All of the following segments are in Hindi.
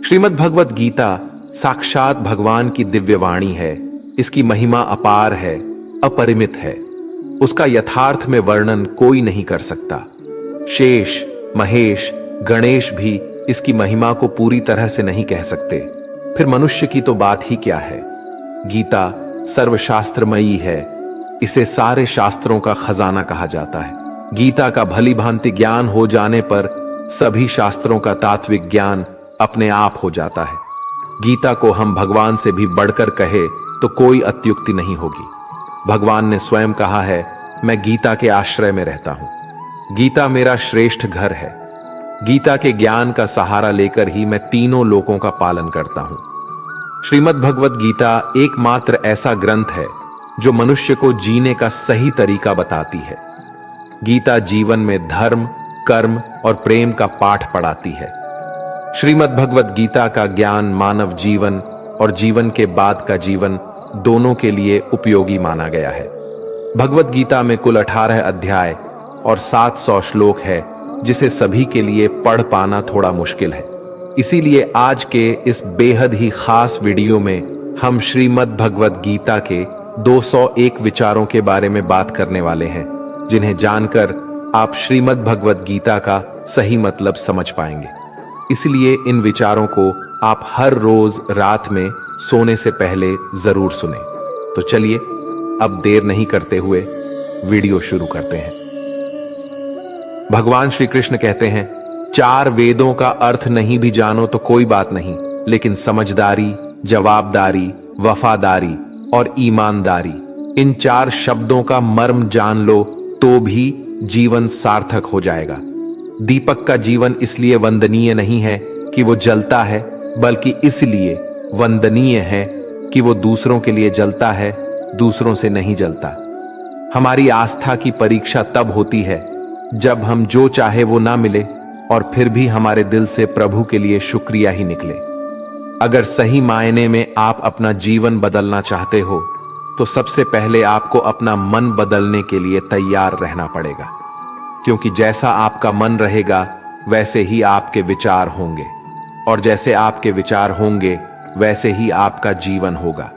श्रीमद् भगवत गीता साक्षात भगवान की दिव्य वाणी है। इसकी महिमा अपार है, अपरिमित है। उसका यथार्थ में वर्णन कोई नहीं कर सकता। शेष, महेश, गणेश भी इसकी महिमा को पूरी तरह से नहीं कह सकते, फिर मनुष्य की तो बात ही क्या है। गीता सर्वशास्त्रमयी है। इसे सारे शास्त्रों का खजाना कहा जाता है। गीता का भली भांति ज्ञान हो जाने पर सभी शास्त्रों का तात्विक ज्ञान अपने आप हो जाता है। गीता को हम भगवान से भी बढ़कर कहे तो कोई अत्युक्ति नहीं होगी। भगवान ने स्वयं कहा है, मैं गीता के आश्रय में रहता हूं। गीता मेरा श्रेष्ठ घर है। गीता के ज्ञान का सहारा लेकर ही मैं तीनों लोकों का पालन करता हूं। श्रीमद् भगवत गीता एकमात्र ऐसा ग्रंथ है जो मनुष्य को जीने का सही तरीका बताती है। गीता जीवन में धर्म, कर्म और प्रेम का पाठ पढ़ाती है। श्रीमद् भगवत गीता का ज्ञान मानव जीवन और जीवन के बाद का जीवन दोनों के लिए उपयोगी माना गया है। भगवत गीता में कुल 18 अध्याय और 700 श्लोक है, जिसे सभी के लिए पढ़ पाना थोड़ा मुश्किल है। इसीलिए आज के इस बेहद ही खास वीडियो में हम श्रीमद् भगवत गीता के 201 विचारों के बारे में बात करने वाले हैं, जिन्हें जानकर आप श्रीमद् भगवत गीता का सही मतलब समझ पाएंगे। इसलिए इन विचारों को आप हर रोज रात में सोने से पहले जरूर सुने। तो चलिए अब देर नहीं करते हुए वीडियो शुरू करते हैं। भगवान श्री कृष्ण कहते हैं, 4 वेदों का अर्थ नहीं भी जानो तो कोई बात नहीं, लेकिन समझदारी, जवाबदारी, वफादारी और ईमानदारी, इन 4 शब्दों का मर्म जान लो तो भी जीवन सार्थक हो जाएगा। दीपक का जीवन इसलिए वंदनीय नहीं है कि वो जलता है, बल्कि इसलिए वंदनीय है कि वो दूसरों के लिए जलता है, दूसरों से नहीं जलता। हमारी आस्था की परीक्षा तब होती है जब हम जो चाहे वो ना मिले और फिर भी हमारे दिल से प्रभु के लिए शुक्रिया ही निकले। अगर सही मायने में आप अपना जीवन बदलना चाहते हो तो सबसे पहले आपको अपना मन बदलने के लिए तैयार रहना पड़ेगा, क्योंकि जैसा आपका मन रहेगा वैसे ही आपके विचार होंगे, और जैसे आपके विचार होंगे वैसे ही आपका जीवन होगा।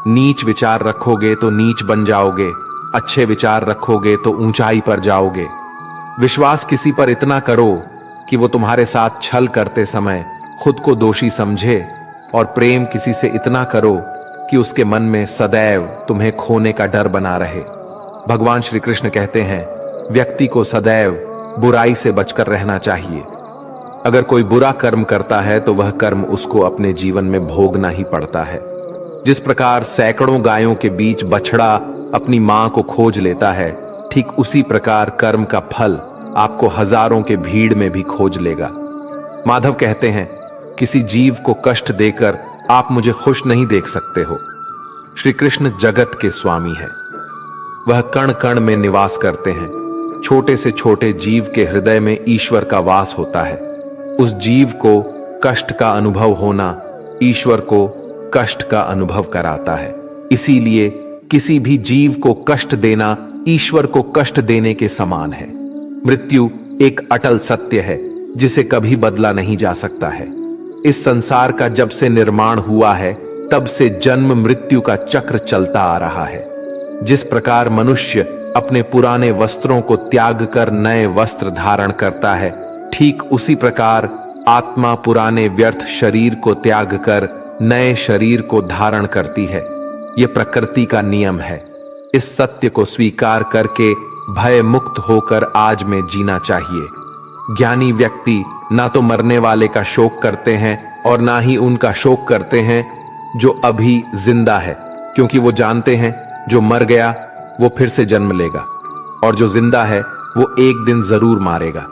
नीच विचार रखोगे तो नीच बन जाओगे, अच्छे विचार रखोगे तो ऊंचाई पर जाओगे। विश्वास किसी पर इतना करो कि वो तुम्हारे साथ छल करते समय खुद को दोषी समझे, और प्रेम किसी से इतना करो कि उसके मन में सदैव तुम्हें खोने का डर बना रहे। भगवान श्री कृष्ण कहते हैं, व्यक्ति को सदैव बुराई से बचकर रहना चाहिए। अगर कोई बुरा कर्म करता है तो वह कर्म उसको अपने जीवन में भोगना ही पड़ता है। जिस प्रकार सैकड़ों गायों के बीच बछड़ा अपनी मां को खोज लेता है, ठीक उसी प्रकार कर्म का फल आपको हजारों के भीड़ में भी खोज लेगा। माधव कहते हैं, किसी जीव को कष्ट देकर आप मुझे खुश नहीं देख सकते हो। श्री कृष्ण जगत के स्वामी है। वह कण कण में निवास करते हैं। छोटे से छोटे जीव के हृदय में ईश्वर का वास होता है। उस जीव को कष्ट का अनुभव होना ईश्वर को कष्ट का अनुभव कराता है। इसीलिए किसी भी जीव को कष्ट देना ईश्वर को कष्ट देने के समान है। मृत्यु एक अटल सत्य है जिसे कभी बदला नहीं जा सकता है। इस संसार का जब से निर्माण हुआ है तब से जन्म मृत्यु का चक्र चलता आ रहा है। जिस प्रकार मनुष्य अपने पुराने वस्त्रों को त्याग कर नए वस्त्र धारण करता है, ठीक उसी प्रकार आत्मा पुराने व्यर्थ शरीर को त्याग कर नए शरीर को धारण करती है। यह प्रकृति का नियम है। इस सत्य को स्वीकार करके भय मुक्त होकर आज में जीना चाहिए। ज्ञानी व्यक्ति ना तो मरने वाले का शोक करते हैं और ना ही उनका शोक करते हैं जो अभी जिंदा है, क्योंकि वो जानते हैं जो मर गया वो फिर से जन्म लेगा और जो जिंदा है वो एक दिन जरूर मारेगा।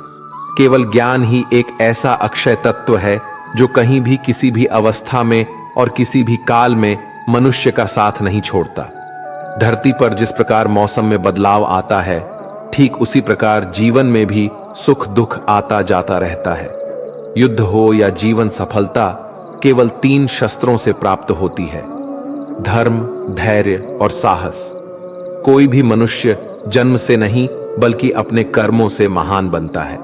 केवल ज्ञान ही एक ऐसा अक्षय तत्व है जो कहीं भी किसी भी अवस्था में और किसी भी काल में मनुष्य का साथ नहीं छोड़ता। धरती पर जिस प्रकार मौसम में बदलाव आता है, ठीक उसी प्रकार जीवन में भी सुख दुख आता जाता रहता है। युद्ध हो या जीवन सफलता केवल 3 शस्त्रों से प्राप्त होती है: धर्म, धैर्य और साहस। कोई भी मनुष्य जन्म से नहीं बल्कि अपने कर्मों से महान बनता है।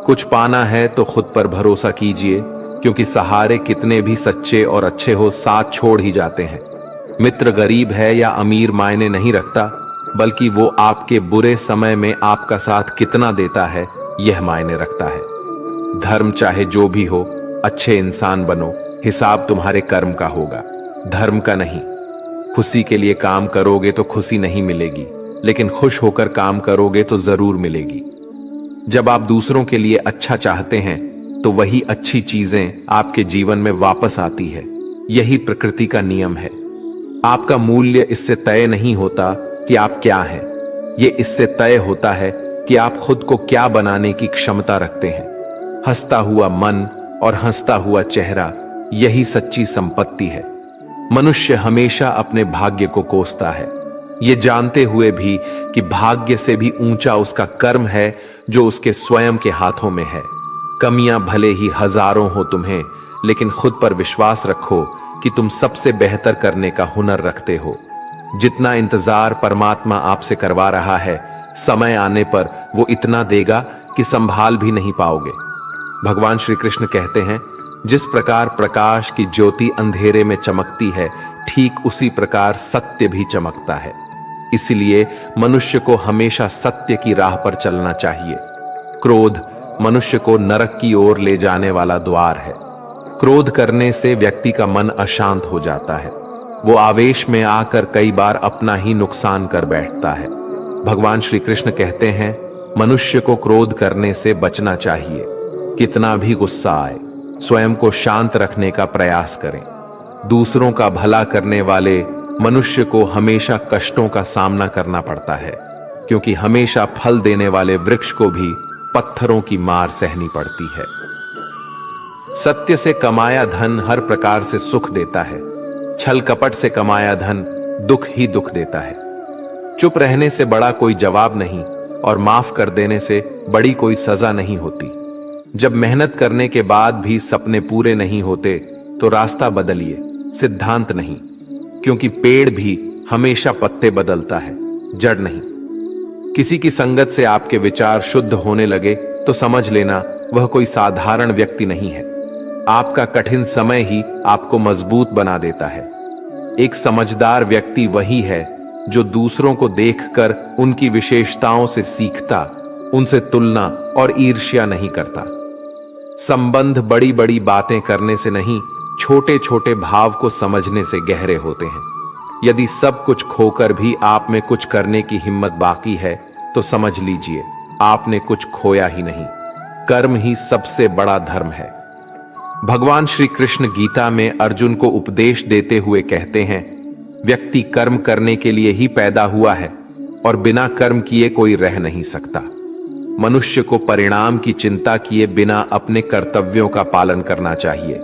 कुछ पाना है तो खुद पर भरोसा कीजिए, क्योंकि सहारे कितने भी सच्चे और अच्छे हो साथ छोड़ ही जाते हैं। मित्र गरीब है या अमीर मायने नहीं रखता, बल्कि वो आपके बुरे समय में आपका साथ कितना देता है यह मायने रखता है। धर्म चाहे जो भी हो, अच्छे इंसान बनो, हिसाब तुम्हारे कर्म का होगा, धर्म का नहीं। खुशी के लिए काम करोगे तो खुशी नहीं मिलेगी, लेकिन खुश होकर काम करोगे तो जरूर मिलेगी। जब आप दूसरों के लिए अच्छा चाहते हैं तो वही अच्छी चीजें आपके जीवन में वापस आती है। यही प्रकृति का नियम है। आपका मूल्य इससे तय नहीं होता कि आप क्या हैं, ये इससे तय होता है कि आप खुद को क्या बनाने की क्षमता रखते हैं। हंसता हुआ मन और हंसता हुआ चेहरा, यही सच्ची संपत्ति है। मनुष्य हमेशा अपने भाग्य को कोसता है, ये जानते हुए भी कि भाग्य से भी ऊंचा उसका कर्म है जो उसके स्वयं के हाथों में है। कमियां भले ही हजारों हो तुम्हें, लेकिन खुद पर विश्वास रखो कि तुम सबसे बेहतर करने का हुनर रखते हो। जितना इंतजार परमात्मा आपसे करवा रहा है, समय आने पर वो इतना देगा कि संभाल भी नहीं पाओगे। भगवान श्री कृष्ण कहते हैं, जिस प्रकार प्रकाश की ज्योति अंधेरे में चमकती है, ठीक उसी प्रकार सत्य भी चमकता है। इसलिए मनुष्य को हमेशा सत्य की राह पर चलना चाहिए। क्रोध मनुष्य को नरक की ओर ले जाने वाला द्वार है। क्रोध करने से व्यक्ति का मन अशांत हो जाता है। वो आवेश में आकर कई बार अपना ही नुकसान कर बैठता है। भगवान श्री कृष्ण कहते हैं, मनुष्य को क्रोध करने से बचना चाहिए। कितना भी गुस्सा आए, स्वयं को शांत रखने का प्रयास करें। दूसरों का भला करने वाले मनुष्य को हमेशा कष्टों का सामना करना पड़ता है, क्योंकि हमेशा फल देने वाले वृक्ष को भी पत्थरों की मार सहनी पड़ती है। सत्य से कमाया धन हर प्रकार से सुख देता है, छल कपट से कमाया धन दुख ही दुख देता है। चुप रहने से बड़ा कोई जवाब नहीं, और माफ कर देने से बड़ी कोई सजा नहीं होती। जब मेहनत करने के बाद भी सपने पूरे नहीं होते तो रास्ता बदलिए, सिद्धांत नहीं, क्योंकि पेड़ भी हमेशा पत्ते बदलता है, जड़ नहीं। किसी की संगत से आपके विचार शुद्ध होने लगे तो समझ लेना वह कोई साधारण व्यक्ति नहीं है। आपका कठिन समय ही आपको मजबूत बना देता है। एक समझदार व्यक्ति वही है जो दूसरों को देखकर उनकी विशेषताओं से सीखता, उनसे तुलना और ईर्ष्या नहीं करता। संबंध बड़ी बड़ी बातें करने से नहीं, छोटे छोटे भाव को समझने से गहरे होते हैं। यदि सब कुछ खोकर भी आप में कुछ करने की हिम्मत बाकी है तो समझ लीजिए आपने कुछ खोया ही नहीं। कर्म ही सबसे बड़ा धर्म है। भगवान श्री कृष्ण गीता में अर्जुन को उपदेश देते हुए कहते हैं, व्यक्ति कर्म करने के लिए ही पैदा हुआ है और बिना कर्म किए कोई रह नहीं सकता। मनुष्य को परिणाम की चिंता किए बिना अपने कर्तव्यों का पालन करना चाहिए।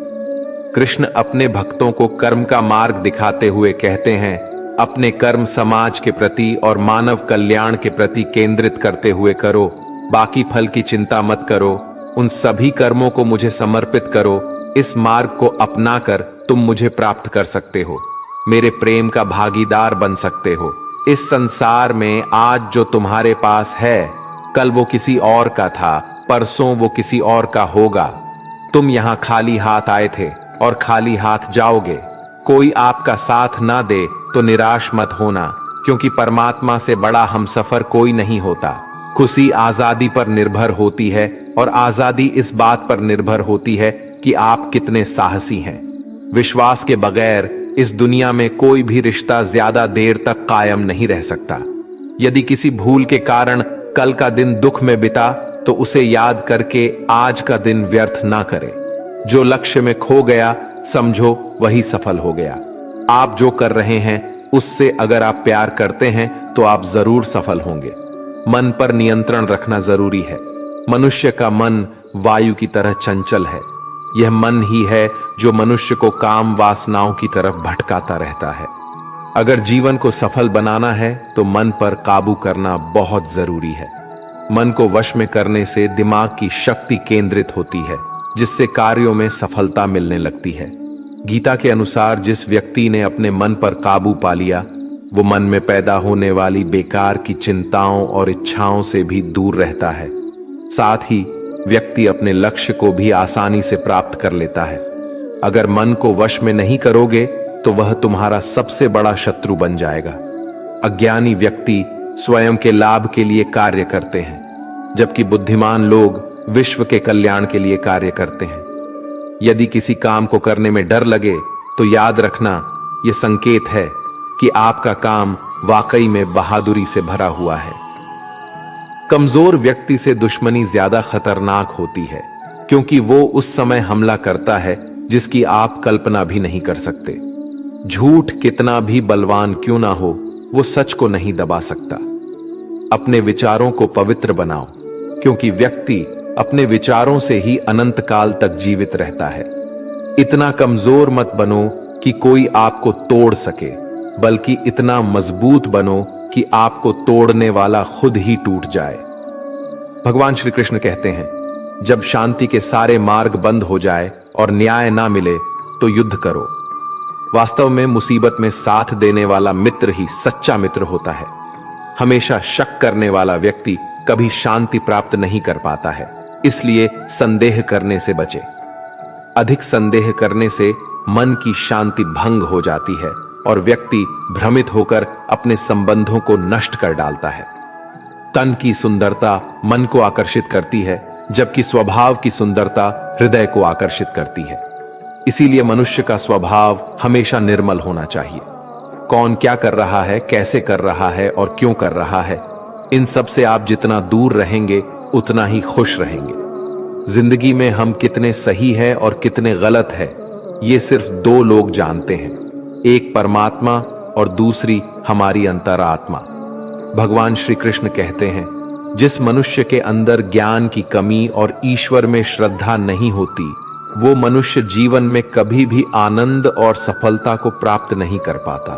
कृष्ण अपने भक्तों को कर्म का मार्ग दिखाते हुए कहते हैं, अपने कर्म समाज के प्रति और मानव कल्याण के प्रति केंद्रित करते हुए करो, बाकी फल की चिंता मत करो, उन सभी कर्मों को मुझे समर्पित करो। इस मार्ग को अपनाकर तुम मुझे प्राप्त कर सकते हो, मेरे प्रेम का भागीदार बन सकते हो। इस संसार में आज जो तुम्हारे पास है, कल वो किसी और का था, परसों वो किसी और का होगा। तुम यहां खाली हाथ आए थे और खाली हाथ जाओगे। कोई आपका साथ ना दे तो निराश मत होना, क्योंकि परमात्मा से बड़ा हमसफर कोई नहीं होता। खुशी आजादी पर निर्भर होती है, और आजादी इस बात पर निर्भर होती है कि आप कितने साहसी हैं। विश्वास के बगैर इस दुनिया में कोई भी रिश्ता ज्यादा देर तक कायम नहीं रह सकता। यदि किसी भूल के कारण कल का दिन दुख में बिता तो उसे याद करके आज का दिन व्यर्थ ना करें। जो लक्ष्य में खो गया समझो वही सफल हो गया। आप जो कर रहे हैं उससे अगर आप प्यार करते हैं तो आप जरूर सफल होंगे। मन पर नियंत्रण रखना जरूरी है। मनुष्य का मन वायु की तरह चंचल है। यह मन ही है जो मनुष्य को काम वासनाओं की तरफ भटकाता रहता है। अगर जीवन को सफल बनाना है तो मन पर काबू करना बहुत जरूरी है। मन को वश में करने से दिमाग की शक्ति केंद्रित होती है, जिससे कार्यों में सफलता मिलने लगती है। गीता के अनुसार जिस व्यक्ति ने अपने मन पर काबू पा लिया, वो मन में पैदा होने वाली बेकार की चिंताओं और इच्छाओं से भी दूर रहता है। साथ ही व्यक्ति अपने लक्ष्य को भी आसानी से प्राप्त कर लेता है। अगर मन को वश में नहीं करोगे तो वह तुम्हारा सबसे बड़ा शत्रु बन जाएगा। अज्ञानी व्यक्ति स्वयं के लाभ के लिए कार्य करते हैं, जबकि बुद्धिमान लोग विश्व के कल्याण के लिए कार्य करते हैं। यदि किसी काम को करने में डर लगे तो याद रखना, यह संकेत है कि आपका काम वाकई में बहादुरी से भरा हुआ है। कमजोर व्यक्ति से दुश्मनी ज्यादा खतरनाक होती है, क्योंकि वो उस समय हमला करता है जिसकी आप कल्पना भी नहीं कर सकते। झूठ कितना भी बलवान क्यों ना हो, वो सच को नहीं दबा सकता। अपने विचारों को पवित्र बनाओ, क्योंकि व्यक्ति अपने विचारों से ही अनंत काल तक जीवित रहता है। इतना कमजोर मत बनो कि कोई आपको तोड़ सके, बल्कि इतना मजबूत बनो कि आपको तोड़ने वाला खुद ही टूट जाए। भगवान श्री कृष्ण कहते हैं, जब शांति के सारे मार्ग बंद हो जाए और न्याय ना मिले तो युद्ध करो। वास्तव में मुसीबत में साथ देने वाला मित्र ही सच्चा मित्र होता है। हमेशा शक करने वाला व्यक्ति कभी शांति प्राप्त नहीं कर पाता है, इसलिए संदेह करने से बचे। अधिक संदेह करने से मन की शांति भंग हो जाती है और व्यक्ति भ्रमित होकर अपने संबंधों को नष्ट कर डालता है। तन की सुंदरता मन को आकर्षित करती है, जबकि स्वभाव की सुंदरता हृदय को आकर्षित करती है। इसीलिए मनुष्य का स्वभाव हमेशा निर्मल होना चाहिए। कौन क्या कर रहा है, कैसे कर रहा है और क्यों कर रहा है, इन सब से आप जितना दूर रहेंगे उतना ही खुश रहेंगे। जिंदगी में हम कितने सही हैं और कितने गलत हैं, ये सिर्फ दो लोग जानते हैं, एक परमात्मा और दूसरी हमारी अंतरात्मा। भगवान श्री कृष्ण कहते हैं, जिस मनुष्य के अंदर ज्ञान की कमी और ईश्वर में श्रद्धा नहीं होती, वो मनुष्य जीवन में कभी भी आनंद और सफलता को प्राप्त नहीं कर पाता।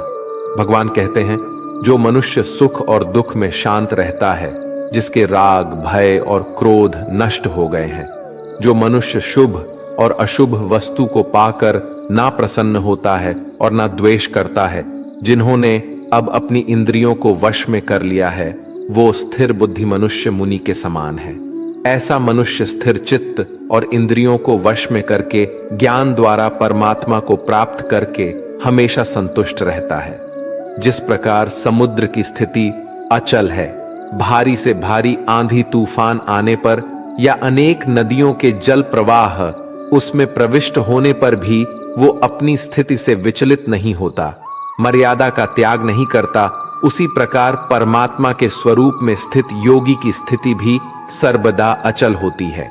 भगवान कहते हैं, जो मनुष्य सुख और दुख में शांत रहता है, जिसके राग, भय और क्रोध नष्ट हो गए हैं, जो मनुष्य शुभ और अशुभ वस्तु को पाकर ना प्रसन्न होता है और ना द्वेष करता है, जिन्होंने अब अपनी इंद्रियों को वश में कर लिया है, वो स्थिर बुद्धि मनुष्य मुनि के समान है। ऐसा मनुष्य स्थिर चित्त और इंद्रियों को वश में करके ज्ञान द्वारा परमात्मा को प्राप्त करके हमेशा संतुष्ट रहता है। जिस प्रकार समुद्र की स्थिति अचल है, भारी से भारी आंधी तूफान आने पर या अनेक नदियों के जल प्रवाह उसमें प्रविष्ट होने पर भी वो अपनी स्थिति से विचलित नहीं होता, मर्यादा का त्याग नहीं करता, उसी प्रकार परमात्मा के स्वरूप में स्थित योगी की स्थिति भी सर्वदा अचल होती है।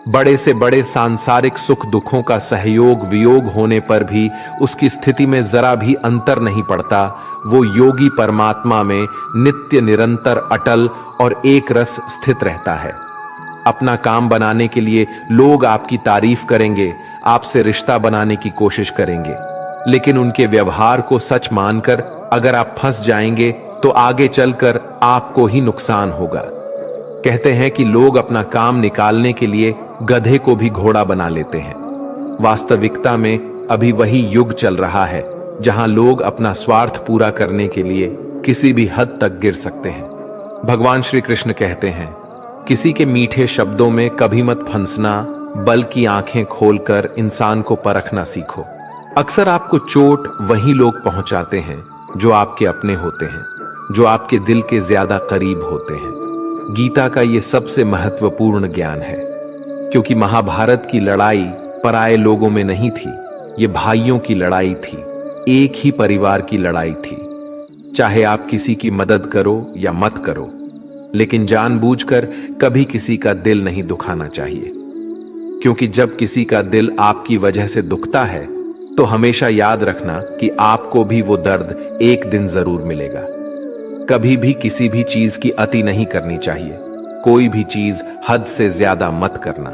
बड़े से बड़े सांसारिक सुख दुखों का सहयोग वियोग होने पर भी उसकी स्थिति में जरा भी अंतर नहीं पड़ता। वो योगी परमात्मा में नित्य निरंतर अटल और एक रस स्थित रहता है। अपना काम बनाने के लिए लोग आपकी तारीफ करेंगे, आपसे रिश्ता बनाने की कोशिश करेंगे, लेकिन उनके व्यवहार को सच मानकर अगर आप फंस जाएंगे तो आगे चलकर आपको ही नुकसान होगा। कहते हैं कि लोग अपना काम निकालने के लिए गधे को भी घोड़ा बना लेते हैं। वास्तविकता में अभी वही युग चल रहा है जहां लोग अपना स्वार्थ पूरा करने के लिए किसी भी हद तक गिर सकते हैं। भगवान श्री कृष्ण कहते हैं, किसी के मीठे शब्दों में कभी मत फंसना, बल्कि आंखें खोलकर इंसान को परखना सीखो। अक्सर आपको चोट वही लोग पहुंचाते हैं जो आपके अपने होते हैं, जो आपके दिल के ज्यादा करीब होते हैं। गीता का ये सबसे महत्वपूर्ण ज्ञान है, क्योंकि महाभारत की लड़ाई पराये लोगों में नहीं थी, ये भाइयों की लड़ाई थी, एक ही परिवार की लड़ाई थी। चाहे आप किसी की मदद करो या मत करो, लेकिन जानबूझकर कभी किसी का दिल नहीं दुखाना चाहिए, क्योंकि जब किसी का दिल आपकी वजह से दुखता है तो हमेशा याद रखना कि आपको भी वो दर्द एक दिन जरूर मिलेगा। कभी भी किसी भी चीज की अति नहीं करनी चाहिए। कोई भी चीज हद से ज्यादा मत करना।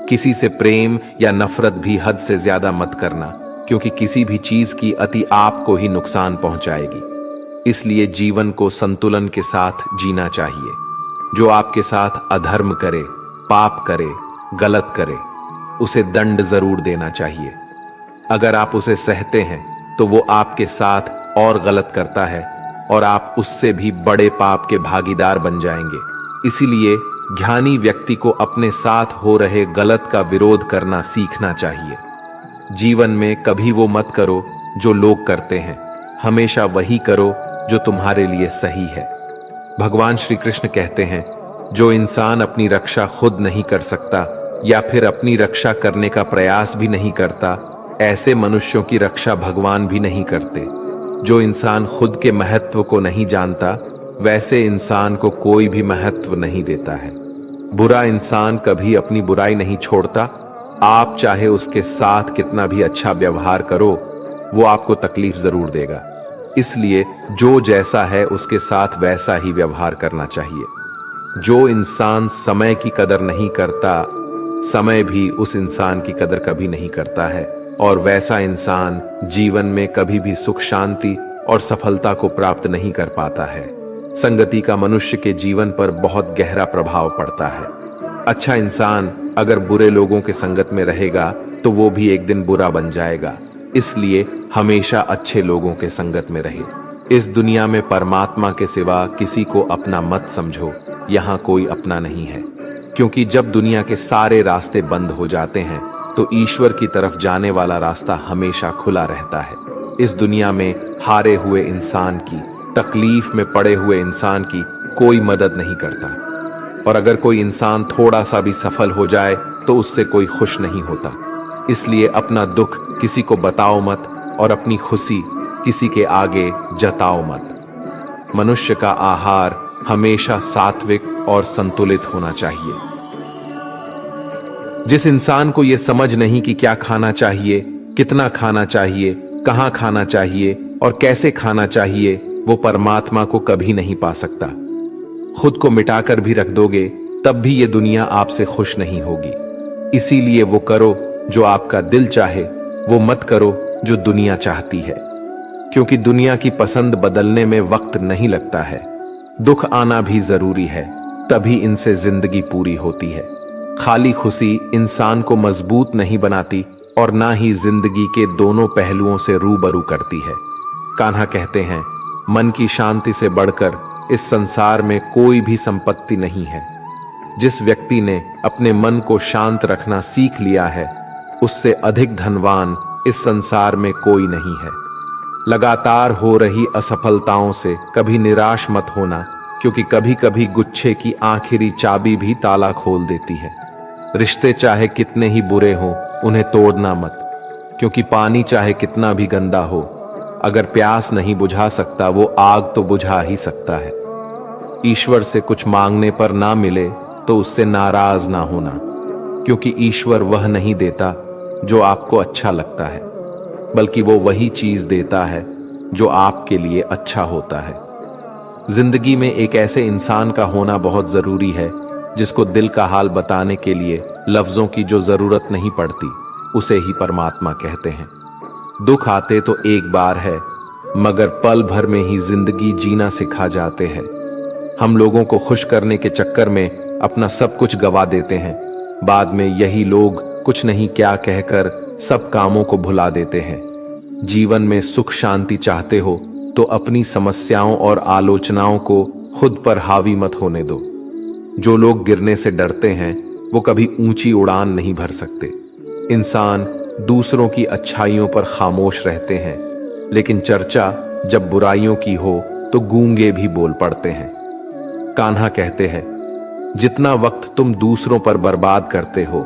किसी से प्रेम या नफरत भी हद से ज्यादा मत करना, क्योंकि किसी भी चीज की अति आपको ही नुकसान पहुंचाएगी। इसलिए जीवन को संतुलन के साथ जीना चाहिए। जो आपके साथ अधर्म करे, पाप करे, गलत करे, उसे दंड जरूर देना चाहिए। अगर आप उसे सहते हैं तो वो आपके साथ और गलत करता है और आप उससे भी बड़े पाप के भागीदार बन जाएंगे। इसीलिए ज्ञानी व्यक्ति को अपने साथ हो रहे गलत का विरोध करना सीखना चाहिए। जीवन में कभी वो मत करो जो लोग करते हैं, हमेशा वही करो जो तुम्हारे लिए सही है। भगवान श्री कृष्ण कहते हैं, जो इंसान अपनी रक्षा खुद नहीं कर सकता या फिर अपनी रक्षा करने का प्रयास भी नहीं करता, ऐसे मनुष्यों की रक्षा भगवान भी नहीं करते। जो इंसान खुद के महत्व को नहीं जानता, वैसे इंसान को कोई भी महत्व नहीं देता है। बुरा इंसान कभी अपनी बुराई नहीं छोड़ता। आप चाहे उसके साथ कितना भी अच्छा व्यवहार करो, वो आपको तकलीफ जरूर देगा। इसलिए जो जैसा है उसके साथ वैसा ही व्यवहार करना चाहिए। जो इंसान समय की कदर नहीं करता, समय भी उस इंसान की कदर कभी नहीं करता है, और वैसा इंसान जीवन में कभी भी सुख शांति और सफलता को प्राप्त नहीं कर पाता है। संगति का मनुष्य के जीवन पर बहुत गहरा प्रभाव पड़ता है। अच्छा इंसान अगर बुरे लोगों के संगत में रहेगा तो वो भी एक दिन बुरा बन जाएगा। इसलिए हमेशा अच्छे लोगों के संगत में रहे। इस दुनिया में परमात्मा के सिवा किसी को अपना मत समझो, यहाँ कोई अपना नहीं है। क्योंकि जब दुनिया के सारे रास्ते बंद हो जाते हैं तो ईश्वर की तरफ जाने वाला रास्ता हमेशा खुला रहता है। इस दुनिया में हारे हुए इंसान की, तकलीफ में पड़े हुए इंसान की कोई मदद नहीं करता, और अगर कोई इंसान थोड़ा सा भी सफल हो जाए तो उससे कोई खुश नहीं होता। इसलिए अपना दुख किसी को बताओ मत और अपनी खुशी किसी के आगे जताओ मत। मनुष्य का आहार हमेशा सात्विक और संतुलित होना चाहिए। जिस इंसान को यह समझ नहीं कि क्या खाना चाहिए, कितना खाना चाहिए, कहां खाना चाहिए और कैसे खाना चाहिए, वो परमात्मा को कभी नहीं पा सकता। खुद को मिटाकर भी रख दोगे तब भी ये दुनिया आपसे खुश नहीं होगी। इसीलिए वो करो जो आपका दिल चाहे, वो मत करो जो दुनिया चाहती है। क्योंकि दुनिया की पसंद बदलने में वक्त नहीं लगता है। दुख आना भी जरूरी है, तभी इनसे जिंदगी पूरी होती है। खाली खुशी इंसान को मजबूत नहीं बनाती और ना ही जिंदगी के दोनों पहलुओं से रूबरू करती है। कान्हा कहते हैं, मन की शांति से बढ़कर इस संसार में कोई भी संपत्ति नहीं है। जिस व्यक्ति ने अपने मन को शांत रखना सीख लिया है, उससे अधिक धनवान इस संसार में कोई नहीं है। लगातार हो रही असफलताओं से कभी निराश मत होना, क्योंकि कभी कभी गुच्छे की आखिरी चाबी भी ताला खोल देती है। रिश्ते चाहे कितने ही बुरे हों, उन्हें तोड़ना मत, क्योंकि पानी चाहे कितना भी गंदा हो, अगर प्यास नहीं बुझा सकता वो आग तो बुझा ही सकता है। ईश्वर से कुछ मांगने पर ना मिले तो उससे नाराज ना होना, क्योंकि ईश्वर वह नहीं देता जो आपको अच्छा लगता है, बल्कि वो वही चीज देता है जो आपके लिए अच्छा होता है। जिंदगी में एक ऐसे इंसान का होना बहुत जरूरी है जिसको दिल का हाल बताने के लिए लफ्जों की जो जरूरत नहीं पड़ती, उसे ही परमात्मा कहते हैं। दुख आते तो एक बार है, मगर पल भर में ही जिंदगी जीना सिखा जाते हैं। हम लोगों को खुश करने के चक्कर में अपना सब कुछ गवा देते हैं। बाद में यही लोग कुछ नहीं क्या कहकर सब कामों को भुला देते हैं। जीवन में सुख शांति चाहते हो तो अपनी समस्याओं और आलोचनाओं को खुद पर हावी मत होने दो। जो लोग गिरने से डरते हैं वो कभी ऊंची उड़ान नहीं भर सकते। इंसान दूसरों की अच्छाइयों पर खामोश रहते हैं, लेकिन चर्चा जब बुराइयों की हो तो गूंगे भी बोल पड़ते हैं। कान्हा कहते हैं, जितना वक्त तुम दूसरों पर बर्बाद करते हो,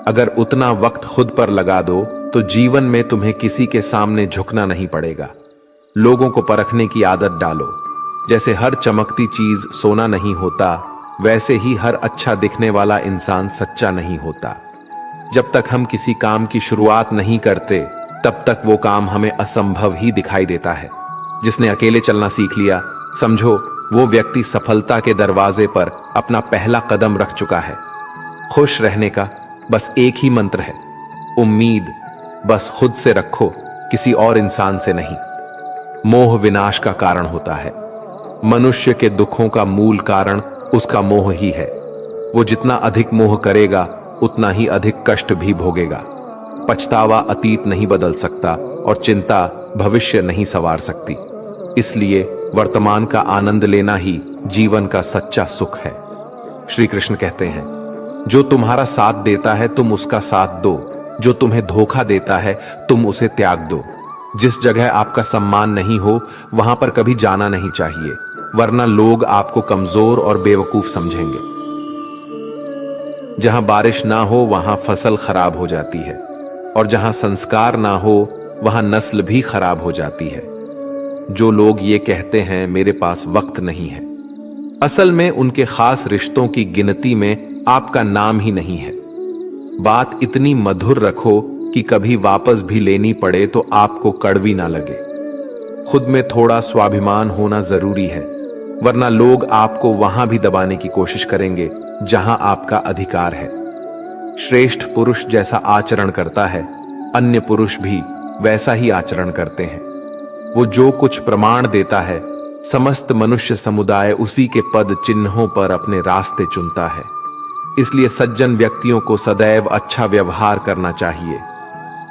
अगर उतना वक्त खुद पर लगा दो तो जीवन में तुम्हें किसी के सामने झुकना नहीं पड़ेगा। लोगों को परखने की आदत डालो। जैसे हर चमकती चीज सोना नहीं होता, वैसे ही हर अच्छा दिखने वाला इंसान सच्चा नहीं होता। जब तक हम किसी काम की शुरुआत नहीं करते, तब तक वो काम हमें असंभव ही दिखाई देता है। जिसने अकेले चलना सीख लिया, समझो वो व्यक्ति सफलता के दरवाजे पर अपना पहला कदम रख चुका है। खुश रहने का बस एक ही मंत्र है, उम्मीद बस खुद से रखो, किसी और इंसान से नहीं। मोह विनाश का कारण होता है। मनुष्य के दुखों का मूल कारण उसका मोह ही है। वो जितना अधिक मोह करेगा उतना ही अधिक कष्ट भी भोगेगा। पछतावा अतीत नहीं बदल सकता और चिंता भविष्य नहीं संवार सकती। इसलिए वर्तमान का आनंद लेना ही जीवन का सच्चा सुख है। श्री कृष्ण कहते हैं, जो तुम्हारा साथ देता है तुम उसका साथ दो, जो तुम्हें धोखा देता है तुम उसे त्याग दो। जिस जगह आपका सम्मान नहीं हो वहां पर कभी जाना नहीं चाहिए, वरना लोग आपको कमजोर और बेवकूफ समझेंगे। जहां बारिश ना हो वहां फसल खराब हो जाती है, और जहां संस्कार ना हो वहां नस्ल भी खराब हो जाती है। जो लोग ये कहते हैं मेरे पास वक्त नहीं है, असल में उनके खास रिश्तों की गिनती में आपका नाम ही नहीं है। बात इतनी मधुर रखो कि कभी वापस भी लेनी पड़े तो आपको कड़वी ना लगे। खुद में थोड़ा स्वाभिमान होना जरूरी है, वरना लोग आपको वहां भी दबाने की कोशिश करेंगे जहां आपका अधिकार है। श्रेष्ठ पुरुष जैसा आचरण करता है, अन्य पुरुष भी वैसा ही आचरण करते हैं। वो जो कुछ प्रमाण देता है, समस्त मनुष्य समुदाय उसी के पद चिन्हों पर अपने रास्ते चुनता है। इसलिए सज्जन व्यक्तियों को सदैव अच्छा व्यवहार करना चाहिए।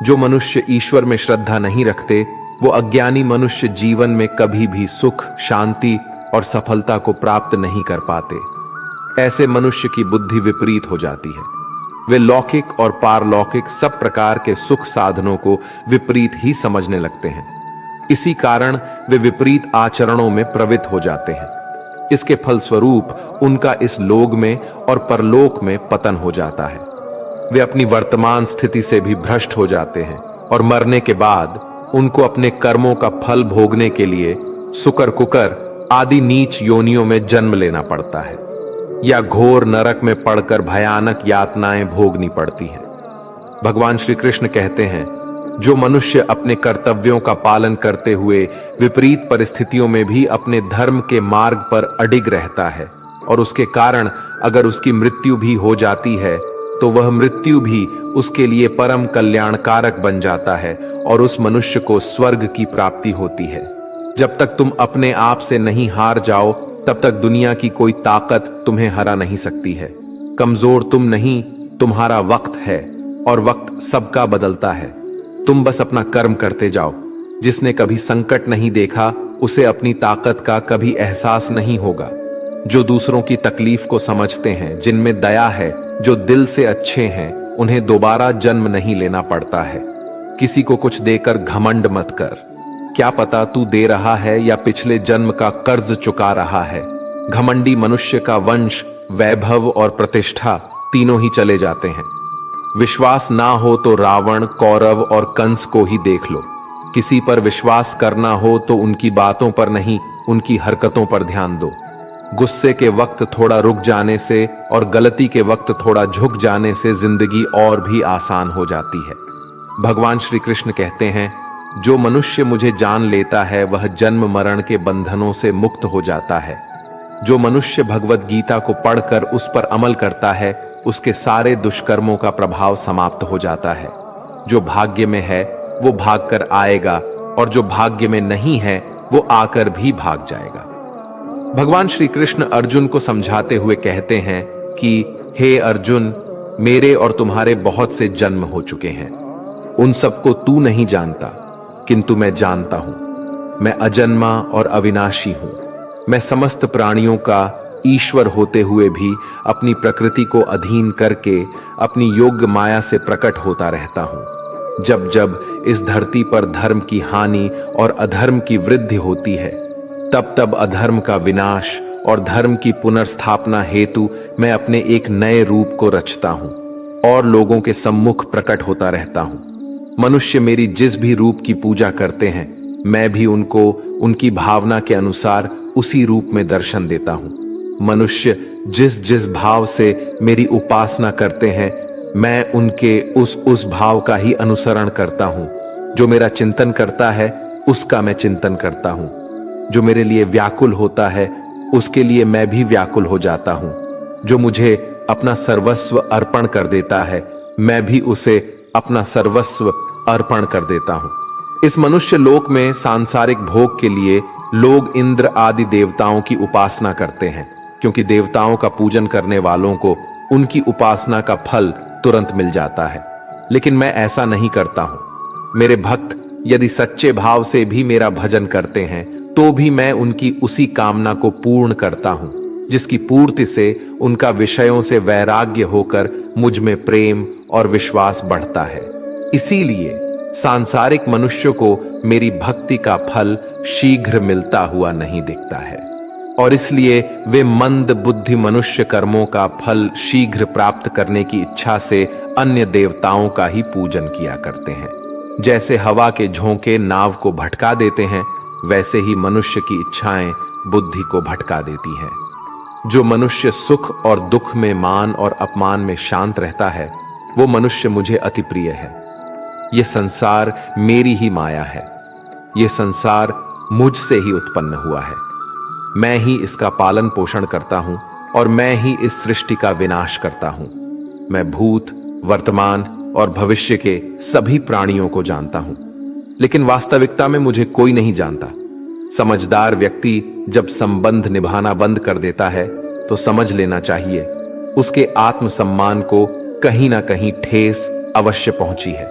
जो मनुष्य ईश्वर में श्रद्धा नहीं रखते, वो अज्ञानी मनुष्य जीवन में कभी भी सुख, शांति और सफलता को प्राप्त नहीं कर पाते। ऐसे मनुष्य की बुद्धि विपरीत हो जाती है। वे लौकिक और पारलौकिक सब प्रकार के सुख साधनों को विपरीत ही समझने लगते हैं। इसी कारण वे विपरीत आचरणों में प्रवृत्त हो जाते हैं। इसके फलस्वरूप उनका इस लोक में और परलोक में पतन हो जाता है। वे अपनी वर्तमान स्थिति से भी भ्रष्ट हो जाते हैं, और मरने के बाद उनको अपने कर्मों का फल भोगने के लिए सुकर कुकर आदि नीच योनियों में जन्म लेना पड़ता है, या घोर नरक में पड़कर भयानक यातनाएं भोगनी पड़ती हैं। भगवान श्री कृष्ण कहते हैं, जो मनुष्य अपने कर्तव्यों का पालन करते हुए विपरीत परिस्थितियों में भी अपने धर्म के मार्ग पर अडिग रहता है, और उसके कारण अगर उसकी मृत्यु भी हो जाती है तो वह मृत्यु भी उसके लिए परम कल्याणकारक बन जाता है, और उस मनुष्य को स्वर्ग की प्राप्ति होती है। जब तक तुम अपने आप से नहीं हार जाओ तब तक दुनिया की कोई ताकत तुम्हें हरा नहीं सकती है। कमजोर तुम नहीं, तुम्हारा वक्त है, और वक्त सबका बदलता है। तुम बस अपना कर्म करते जाओ। जिसने कभी संकट नहीं देखा उसे अपनी ताकत का कभी एहसास नहीं होगा। जो दूसरों की तकलीफ को समझते हैं, जिनमें दया है, जो दिल से अच्छे हैं, उन्हें दोबारा जन्म नहीं लेना पड़ता है। किसी को कुछ देकर घमंड मत कर। क्या पता तू दे रहा है या पिछले जन्म का कर्ज चुका रहा है। घमंडी मनुष्य का वंश, वैभव और प्रतिष्ठा तीनों ही चले जाते हैं। विश्वास ना हो तो रावण, कौरव और कंस को ही देख लो। किसी पर विश्वास करना हो तो उनकी बातों पर नहीं, उनकी हरकतों पर ध्यान दो। गुस्से के वक्त थोड़ा रुक जाने से और गलती के वक्त थोड़ा झुक जाने से जिंदगी और भी आसान हो जाती है। भगवान श्री कृष्ण कहते हैं, जो मनुष्य मुझे जान लेता है वह जन्म मरण के बंधनों से मुक्त हो जाता है। जो मनुष्य भगवत गीता को पढ़कर उस पर अमल करता है, उसके सारे दुष्कर्मों का प्रभाव समाप्त हो जाता है। जो भाग्य में है वो भाग कर आएगा, और जो भाग्य में नहीं है वो आकर भी भाग जाएगा। भगवान श्री कृष्ण अर्जुन को समझाते हुए कहते हैं कि हे अर्जुन, मेरे और तुम्हारे बहुत से जन्म हो चुके हैं। उन सबको तू नहीं जानता, किंतु मैं जानता हूं। मैं अजन्मा और अविनाशी हूं। मैं समस्त प्राणियों का ईश्वर होते हुए भी अपनी प्रकृति को अधीन करके अपनी योग्य माया से प्रकट होता रहता हूं। जब जब इस धरती पर धर्म की हानि और अधर्म की वृद्धि होती है, तब तब अधर्म का विनाश और धर्म की पुनर्स्थापना हेतु मैं अपने एक नए रूप को रचता हूं और लोगों के सम्मुख प्रकट होता रहता हूं। मनुष्य मेरी जिस भी रूप की पूजा करते हैं, मैं भी उनको उनकी भावना के अनुसार उसी रूप में दर्शन देता हूं। मनुष्य जिस जिस भाव से मेरी उपासना करते हैं, मैं उनके उस भाव का ही अनुसरण करता हूं। जो मेरा चिंतन करता है उसका मैं चिंतन करता हूं। जो मेरे लिए व्याकुल होता है उसके लिए मैं भी व्याकुल हो जाता हूं। जो मुझे अपना सर्वस्व अर्पण कर देता है, मैं भी उसे अपना सर्वस्व अर्पण कर देता हूं। इस मनुष्य लोक में सांसारिक भोग के लिए लोग इंद्र आदि देवताओं की उपासना करते हैं, क्योंकि देवताओं का पूजन करने वालों को उनकी उपासना का फल तुरंत मिल जाता है। लेकिन मैं ऐसा नहीं करता हूं। मेरे भक्त यदि सच्चे भाव से भी मेरा भजन करते हैं तो भी मैं उनकी उसी कामना को पूर्ण करता हूं। जिसकी पूर्ति से उनका विषयों से वैराग्य होकर मुझ में प्रेम और विश्वास बढ़ता है। इसीलिए सांसारिक मनुष्य को मेरी भक्ति का फल शीघ्र मिलता हुआ नहीं दिखता है, और इसलिए वे मंद बुद्धि मनुष्य कर्मों का फल शीघ्र प्राप्त करने की इच्छा से अन्य देवताओं का ही पूजन किया करते हैं। जैसे हवा के झोंके नाव को भटका देते हैं, वैसे ही मनुष्य की इच्छाएं बुद्धि को भटका देती हैं। जो मनुष्य सुख और दुख में, मान और अपमान में शांत रहता है, वो मनुष्य मुझे अति प्रिय है। यह संसार मेरी ही माया है। यह संसार मुझसे ही उत्पन्न हुआ है। मैं ही इसका पालन पोषण करता हूं और मैं ही इस सृष्टि का विनाश करता हूं। मैं भूत, वर्तमान और भविष्य के सभी प्राणियों को जानता हूं, लेकिन वास्तविकता में मुझे कोई नहीं जानता। समझदार व्यक्ति जब संबंध निभाना बंद कर देता है तो समझ लेना चाहिए उसके आत्मसम्मान को कहीं ना कहीं ठेस अवश्य पहुंची है।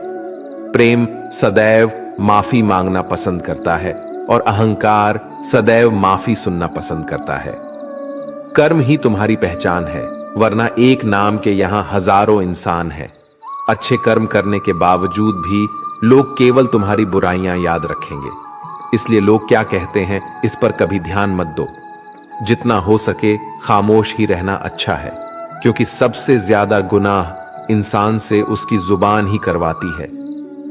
प्रेम सदैव माफी मांगना पसंद करता है और अहंकार सदैव माफी सुनना पसंद करता है। कर्म ही तुम्हारी पहचान है, वरना एक नाम के यहां हजारों इंसान हैं। अच्छे कर्म करने के बावजूद भी लोग केवल तुम्हारी बुराइयां याद रखेंगे। इसलिए लोग क्या कहते हैं इस पर कभी ध्यान मत दो। जितना हो सके खामोश ही रहना अच्छा है, क्योंकि सबसे ज्यादा गुनाह इंसान से उसकी जुबान ही करवाती है।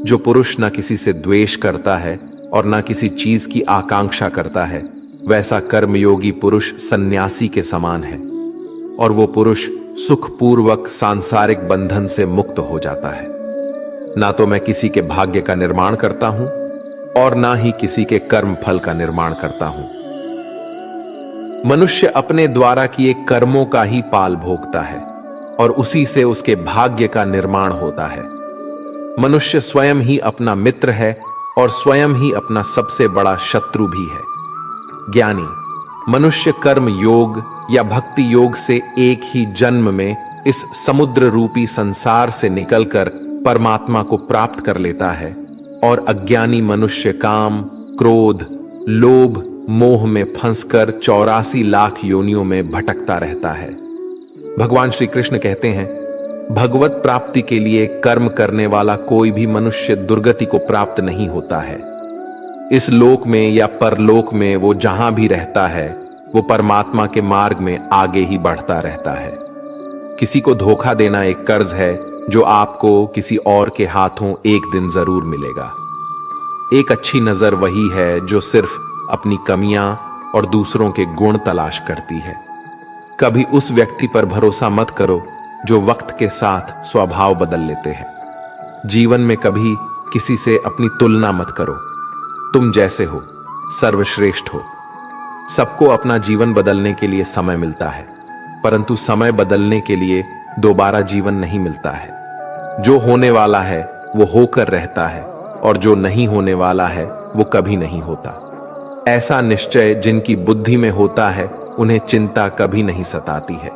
जो पुरुष ना किसी से द्वेष करता है और ना किसी चीज की आकांक्षा करता है, वैसा कर्मयोगी पुरुष सन्यासी के समान है, और वो पुरुष सुखपूर्वक सांसारिक बंधन से मुक्त हो जाता है। ना तो मैं किसी के भाग्य का निर्माण करता हूं और ना ही किसी के कर्म फल का निर्माण करता हूं। मनुष्य अपने द्वारा किए कर्मों का ही पाल भोगता है और उसी से उसके भाग्य का निर्माण होता है। मनुष्य स्वयं ही अपना मित्र है और स्वयं ही अपना सबसे बड़ा शत्रु भी है। ज्ञानी मनुष्य कर्म योग या भक्ति योग से एक ही जन्म में इस समुद्र रूपी संसार से निकलकर परमात्मा को प्राप्त कर लेता है, और अज्ञानी मनुष्य काम, क्रोध, लोभ, मोह में फंसकर 84 लाख योनियों में भटकता रहता है। भगवान श्री कृष्ण कहते हैं, भगवत प्राप्ति के लिए कर्म करने वाला कोई भी मनुष्य दुर्गति को प्राप्त नहीं होता है। इस लोक में या परलोक में वो जहां भी रहता है, वो परमात्मा के मार्ग में आगे ही बढ़ता रहता है। किसी को धोखा देना एक कर्ज है जो आपको किसी और के हाथों एक दिन जरूर मिलेगा। एक अच्छी नजर वही है जो सिर्फ अपनी कमियां और दूसरों के गुण तलाश करती है। कभी उस व्यक्ति पर भरोसा मत करो जो वक्त के साथ स्वभाव बदल लेते हैं। जीवन में कभी किसी से अपनी तुलना मत करो। तुम जैसे हो सर्वश्रेष्ठ हो। सबको अपना जीवन बदलने के लिए समय मिलता है, परंतु समय बदलने के लिए दोबारा जीवन नहीं मिलता है। जो होने वाला है वो होकर रहता है, और जो नहीं होने वाला है वो कभी नहीं होता। ऐसा निश्चय जिनकी बुद्धि में होता है, उन्हें चिंता कभी नहीं सताती है।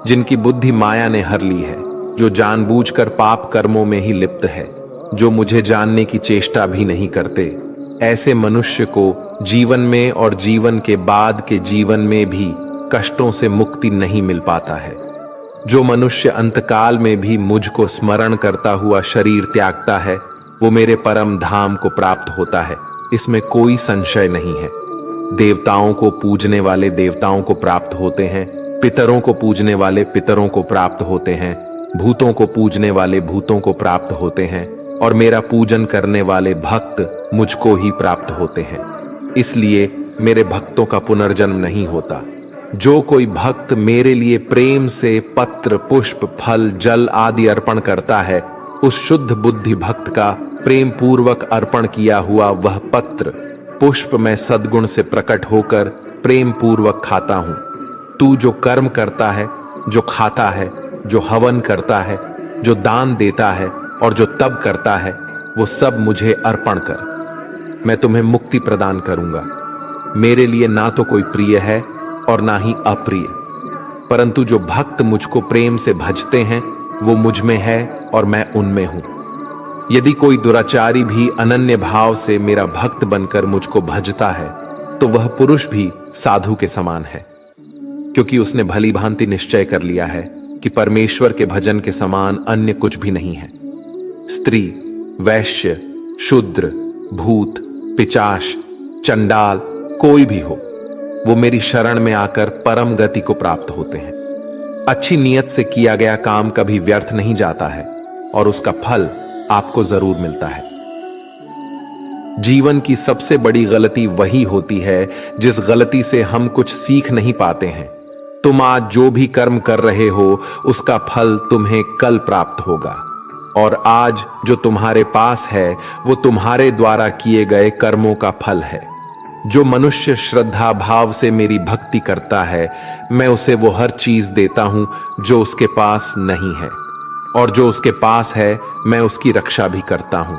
जिनकी बुद्धि माया ने हर ली है, जो जानबूझकर पाप कर्मों में ही लिप्त है, जो मुझे जानने की चेष्टा भी नहीं करते, ऐसे मनुष्य को जीवन में और जीवन के बाद के जीवन में भी कष्टों से मुक्ति नहीं मिल पाता है। जो मनुष्य अंतकाल में भी मुझको स्मरण करता हुआ शरीर त्यागता है, वो मेरे परम धाम को प्राप्त होता है, इसमें कोई संशय नहीं है। देवताओं को पूजने वाले देवताओं को प्राप्त होते हैं, पितरों को पूजने वाले पितरों को प्राप्त होते हैं, भूतों को पूजने वाले भूतों को प्राप्त होते हैं, और मेरा पूजन करने वाले भक्त मुझको ही प्राप्त होते हैं। इसलिए मेरे भक्तों का पुनर्जन्म नहीं होता। जो कोई भक्त मेरे लिए प्रेम से पत्र, पुष्प, फल, जल आदि अर्पण करता है, उस शुद्ध बुद्धि भक्त का प्रेम पूर्वक अर्पण किया हुआ वह पत्र, पुष्प मैं सद्गुण से प्रकट होकर प्रेम पूर्वक खाता हूं। तू जो कर्म करता है, जो खाता है, जो हवन करता है, जो दान देता है और जो तप करता है, वो सब मुझे अर्पण कर। मैं तुम्हें मुक्ति प्रदान करूंगा। मेरे लिए ना तो कोई प्रिय है और ना ही अप्रिय, परंतु जो भक्त मुझको प्रेम से भजते हैं वो मुझ में है और मैं उनमें हूं। यदि कोई दुराचारी भी अनन्य भाव से मेरा भक्त बनकर मुझको भजता है, तो वह पुरुष भी साधु के समान है, क्योंकि उसने भली भांति निश्चय कर लिया है कि परमेश्वर के भजन के समान अन्य कुछ भी नहीं है। स्त्री, वैश्य, शूद्र, भूत, पिचाश, चंडाल, कोई भी हो, वो मेरी शरण में आकर परम गति को प्राप्त होते हैं। अच्छी नीयत से किया गया काम कभी व्यर्थ नहीं जाता है और उसका फल आपको जरूर मिलता है। जीवन की सबसे बड़ी गलती वही होती है जिस गलती से हम कुछ सीख नहीं पाते हैं। तुम आज जो भी कर्म कर रहे हो उसका फल तुम्हें कल प्राप्त होगा, और आज जो तुम्हारे पास है वो तुम्हारे द्वारा किए गए कर्मों का फल है। जो मनुष्य श्रद्धा भाव से मेरी भक्ति करता है, मैं उसे वो हर चीज देता हूं जो उसके पास नहीं है, और जो उसके पास है मैं उसकी रक्षा भी करता हूं।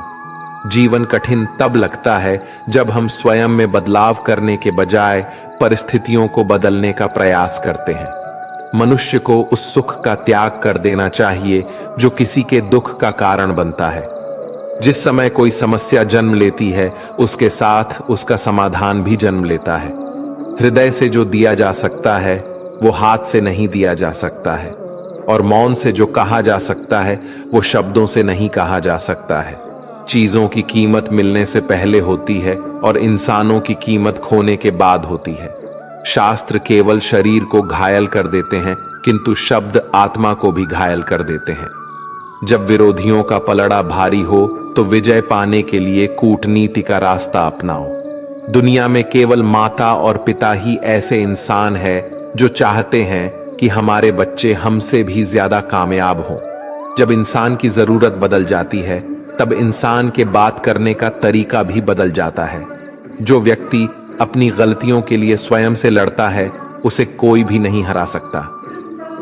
जीवन कठिन तब लगता है जब हम स्वयं में बदलाव करने के बजाय परिस्थितियों को बदलने का प्रयास करते हैं। मनुष्य को उस सुख का त्याग कर देना चाहिए जो किसी के दुख का कारण बनता है। जिस समय कोई समस्या जन्म लेती है उसके साथ उसका समाधान भी जन्म लेता है। हृदय से जो दिया जा सकता है वो हाथ से नहीं दिया जा सकता है, और मौन से जो कहा जा सकता है वो शब्दों से नहीं कहा जा सकता है। चीजों की कीमत मिलने से पहले होती है और इंसानों की कीमत खोने के बाद होती है। शास्त्र केवल शरीर को घायल कर देते हैं, किंतु शब्द आत्मा को भी घायल कर देते हैं। जब विरोधियों का पलड़ा भारी हो तो विजय पाने के लिए कूटनीति का रास्ता अपनाओ। दुनिया में केवल माता और पिता ही ऐसे इंसान हैं जो चाहते हैं कि हमारे बच्चे हमसे भी ज्यादा कामयाब हों। जब इंसान की जरूरत बदल जाती है तब इंसान के बात करने का तरीका भी बदल जाता है। जो व्यक्ति अपनी गलतियों के लिए स्वयं से लड़ता है उसे कोई भी नहीं हरा सकता।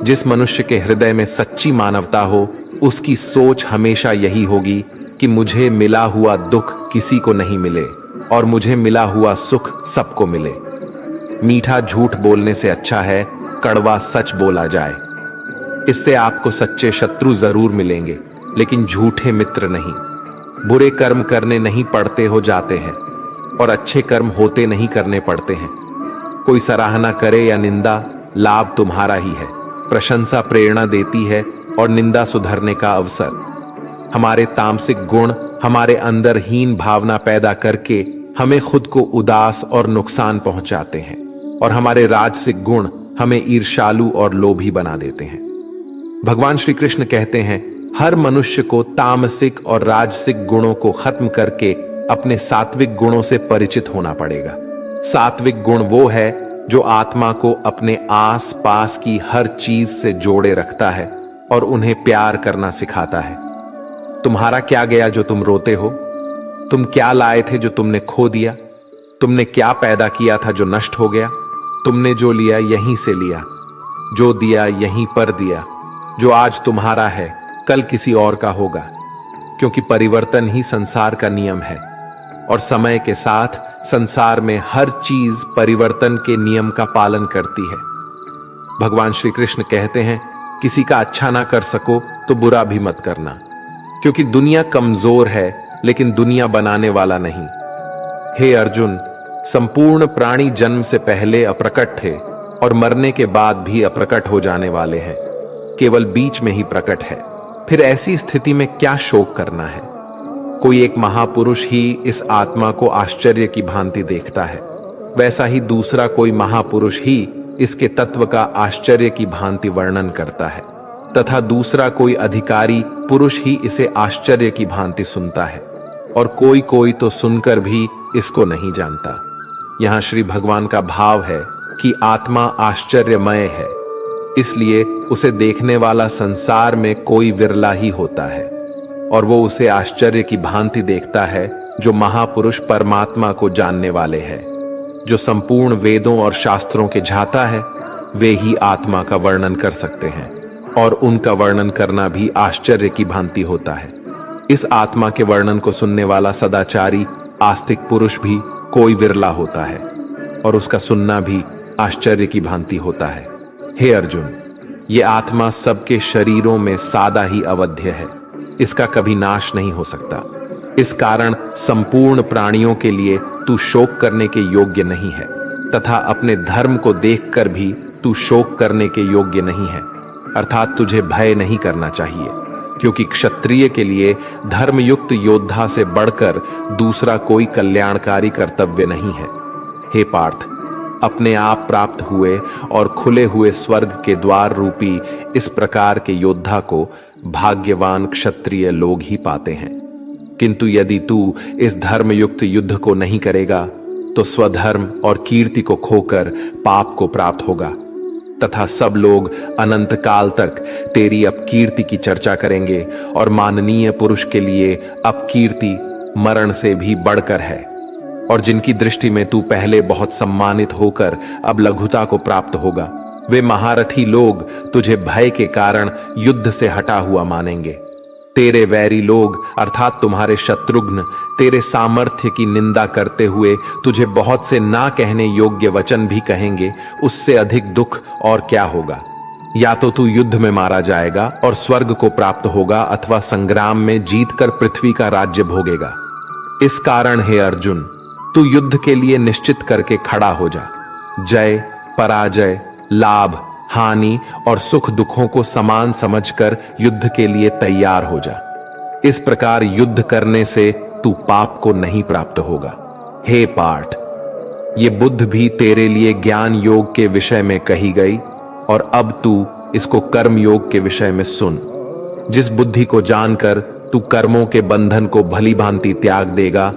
जिस मनुष्य के हृदय में सच्ची मानवता हो उसकी सोच हमेशा यही होगी कि मुझे मिला हुआ दुख किसी को नहीं मिले और मुझे मिला हुआ सुख सबको मिले। मीठा झूठ बोलने से अच्छा है कड़वा सच बोला जाए। इससे आपको सच्चे शत्रु जरूर मिलेंगे लेकिन झूठे मित्र नहीं। बुरे कर्म करने नहीं पड़ते हो जाते हैं और अच्छे कर्म होते नहीं करने पड़ते हैं। कोई सराहना करे या निंदा, लाभ तुम्हारा ही है। प्रशंसा प्रेरणा देती है और निंदा सुधरने का अवसर। हमारे तामसिक गुण हमारे अंदर हीन भावना पैदा करके हमें खुद को उदास और नुकसान पहुंचाते हैं, और हमारे राजसिक गुण हमें ईर्ष्यालु और लोभी बना देते हैं। भगवान श्री कृष्ण कहते हैं, हर मनुष्य को तामसिक और राजसिक गुणों को खत्म करके अपने सात्विक गुणों से परिचित होना पड़ेगा। सात्विक गुण वो है जो आत्मा को अपने आस पास की हर चीज से जोड़े रखता है और उन्हें प्यार करना सिखाता है। तुम्हारा क्या गया जो तुम रोते हो? तुम क्या लाए थे जो तुमने खो दिया? तुमने क्या पैदा किया था जो नष्ट हो गया? तुमने जो लिया यहीं से लिया, जो दिया यहीं पर दिया। जो आज तुम्हारा है कल किसी और का होगा, क्योंकि परिवर्तन ही संसार का नियम है, और समय के साथ संसार में हर चीज परिवर्तन के नियम का पालन करती है। भगवान श्री कृष्ण कहते हैं, किसी का अच्छा ना कर सको तो बुरा भी मत करना, क्योंकि दुनिया कमजोर है लेकिन दुनिया बनाने वाला नहीं। हे अर्जुन, संपूर्ण प्राणी जन्म से पहले अप्रकट थे और मरने के बाद भी अप्रकट हो जाने वाले हैं, केवल बीच में ही प्रकट है। फिर ऐसी स्थिति में क्या शोक करना है? कोई एक महापुरुष ही इस आत्मा को आश्चर्य की भांति देखता है, वैसा ही दूसरा कोई महापुरुष ही इसके तत्व का आश्चर्य की भांति वर्णन करता है, तथा दूसरा कोई अधिकारी पुरुष ही इसे आश्चर्य की भांति सुनता है, और कोई कोई तो सुनकर भी इसको नहीं जानता। यहां श्री भगवान का भाव है कि आत्मा आश्चर्यमय है, इसलिए उसे देखने वाला संसार में कोई विरला ही होता है, और वो उसे आश्चर्य की भांति देखता है जो महापुरुष परमात्मा को जानने वाले हैं। जो संपूर्ण वेदों और शास्त्रों के झाता है वे ही आत्मा का वर्णन कर सकते हैं, और उनका वर्णन करना भी आश्चर्य की भांति होता है। इस आत्मा के वर्णन को सुनने वाला सदाचारी आस्तिक पुरुष भी कोई विरला होता है, और उसका सुनना भी आश्चर्य की भांति होता है। हे अर्जुन, ये आत्मा सबके शरीरों में सादा ही अवध्य है, इसका कभी नाश नहीं हो सकता। इस कारण संपूर्ण प्राणियों के लिए तू शोक करने के योग्य नहीं है, तथा अपने धर्म को देखकर भी तू शोक करने के योग्य नहीं है, अर्थात तुझे भय नहीं करना चाहिए, क्योंकि क्षत्रिय के लिए धर्मयुक्त योद्धा से बढ़कर दूसरा कोई कल्याणकारी कर्तव्य नहीं है। हे पार्थ, अपने आप प्राप्त हुए और खुले हुए स्वर्ग के द्वार रूपी इस प्रकार के योद्धा को भाग्यवान क्षत्रिय लोग ही पाते हैं। किंतु यदि तू इस धर्मयुक्त युद्ध को नहीं करेगा तो स्वधर्म और कीर्ति को खोकर पाप को प्राप्त होगा, तथा सब लोग अनंत काल तक तेरी अपकीर्ति की चर्चा करेंगे, और माननीय पुरुष के लिए अपकीर्ति मरण से भी बढ़कर है। और जिनकी दृष्टि में तू पहले बहुत सम्मानित होकर अब लघुता को प्राप्त होगा, वे महारथी लोग तुझे भय के कारण युद्ध से हटा हुआ मानेंगे। तेरे वैरी लोग अर्थात तुम्हारे शत्रुघ्न तेरे सामर्थ्य की निंदा करते हुए तुझे बहुत से ना कहने योग्य वचन भी कहेंगे। उससे अधिक दुख और क्या होगा? या तो तू युद्ध में मारा जाएगा और स्वर्ग को प्राप्त होगा, अथवा संग्राम में जीतकर पृथ्वी का राज्य भोगेगा। इस कारण हे अर्जुन, तू युद्ध के लिए निश्चित करके खड़ा हो जा। जय पराजय, लाभ हानि और सुख दुखों को समान समझकर युद्ध के लिए तैयार हो जा। इस प्रकार युद्ध करने से तू पाप को नहीं प्राप्त होगा। हे पार्थ, ये बुद्ध भी तेरे लिए ज्ञान योग के विषय में कही गई, और अब तू इसको कर्म योग के विषय में सुन। जिस बुद्धि को जानकर तू कर्मों के बंधन को भली भांति त्याग देगा,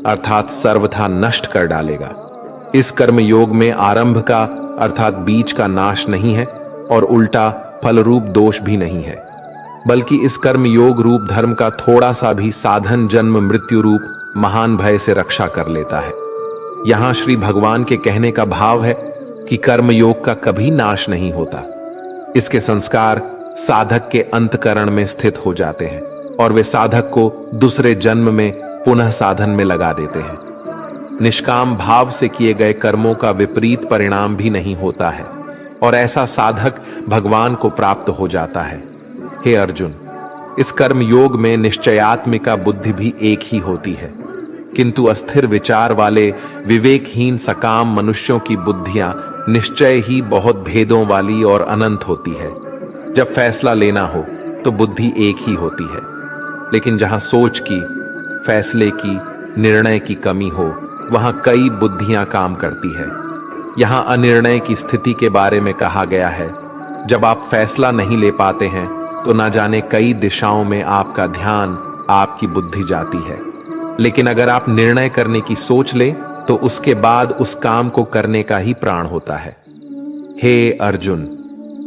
अर्थात सर्वथा नष्ट कर डालेगा। इस कर्म योग में आरंभ का अर्थात बीज का नाश नहीं है, और उल्टा फल रूप दोष भी नहीं है, बल्कि इस कर्म योग रूप धर्म का थोड़ा सा भी साधन जन्म मृत्यु रूप महान भय से रक्षा कर लेता है। यहां श्री भगवान के कहने का भाव है कि कर्म योग का कभी नाश नहीं होता। इसके संस्कार साधक के अंतकरण में स्थित हो जाते हैं, और वे साधक को दूसरे जन्म में पुनः साधन में लगा देते हैं। निष्काम भाव से किए गए कर्मों का विपरीत परिणाम भी नहीं होता है, और ऐसा साधक भगवान को प्राप्त हो जाता है। हे अर्जुन, इस कर्म योग में निश्चयात्मिका बुद्धि भी एक ही होती है, किंतु अस्थिर विचार वाले विवेकहीन सकाम मनुष्यों की बुद्धियां निश्चय ही बहुत भेदों वाली और अनंत होती है। जब फैसला लेना हो तो बुद्धि एक ही होती है, लेकिन जहां सोच की, फैसले की, निर्णय की कमी हो, वहां कई बुद्धियां काम करती है। यहां अनिर्णय की स्थिति के बारे में कहा गया है। जब आप फैसला नहीं ले पाते हैं तो ना जाने कई दिशाओं में आपका ध्यान, आपकी बुद्धि जाती है। लेकिन अगर आप निर्णय करने की सोच ले तो उसके बाद उस काम को करने का ही प्राण होता है। हे अर्जुन,